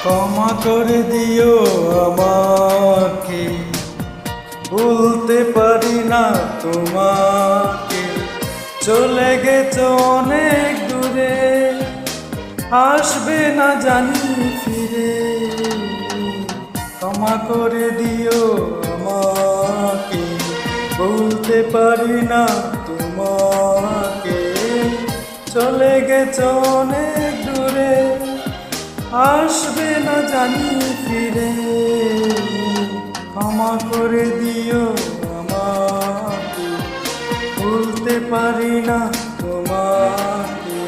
ক্ষমা করে দিও আমাকে, ভুলতে পারি না তোমাকে। চলে গেছো অনেক দূরে, আসবে না জানি ফিরে। ক্ষমা করে দিও আমাকে, ভুলতে পারি না তোমাকে। চলে গেছো অনেক দূরে, আসবে না জানি ফিরে। ক্ষমা করে দিও আমাকে, ভুলতে পারি না তোমাকে।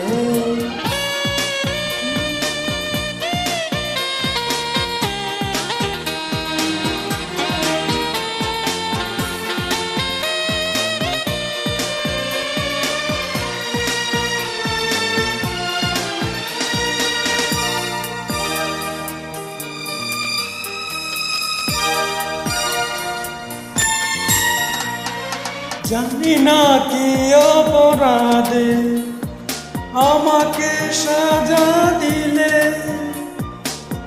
জানি না কি অপরাধে আমাকে সাজা দিলে,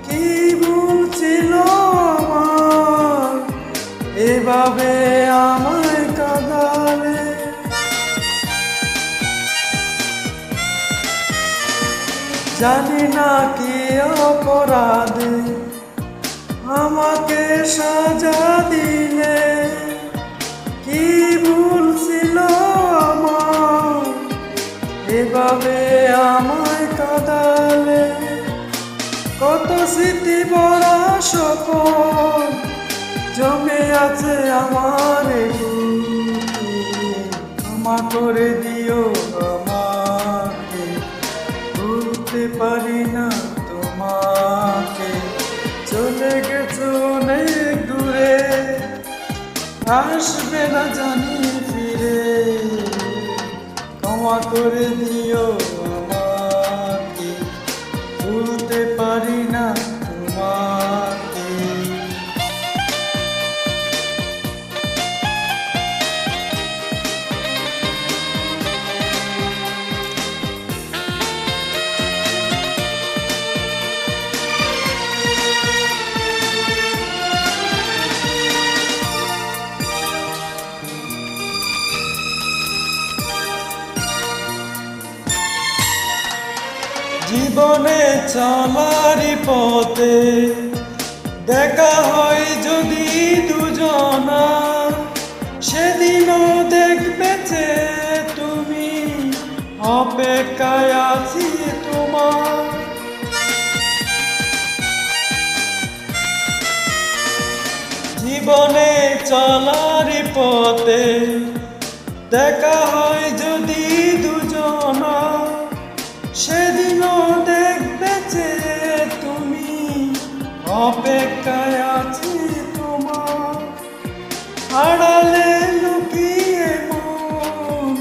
কি ভুল ছিল আমার এভাবে আমায় কাঁদালে। জানি না কি অপরাধে আমাকে সাজা দিলে, কি ভুল ছিল আমার এভাবে আমায় কাঁদালে। কত স্মৃতি ভরা স্বপন জমে আছে আমার বুকে। ক্ষমা করে দিও আমাকে, ভুলতে পারি না তোমাকে। চলে গেছো অনেক দূরে, আসবে না জানি ফিরে। ক্ষমা করে দিও আমাকে, ভুলতে পারি না তোমাকে। জীবনে চলারই পথে দেখা হয় যদি দুজনা, সেদিনও দেখবে যে তুমি, অপেক্ষায় আছি তোমার। জীবনে চলারই পথে দেখা হয় যদি দুজনা, সেদিনও দেখবে যে তুমি, অপেক্ষায় আছি তোমার। আড়ালে লুকিয়ে মন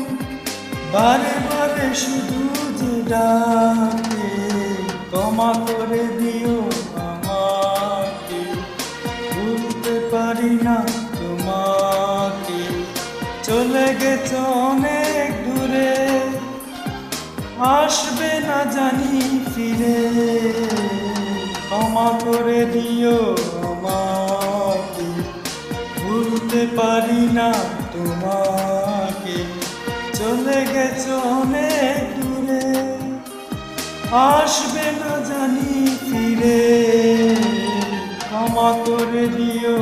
বারে বারে শুধু যে ডাকে। ক্ষমা করে দিও আমাকে, ভুলতে পারি না তোমাকে। চলে গেছো অনেক দূরে, আসবে না জানি ফিরে। ক্ষমা করে দিও আমাকে, ভুলতে পারি না তোমাকে। চলে গেছো অনেক দূরে, আসবে না জানি ফিরে। ক্ষমা করে দিও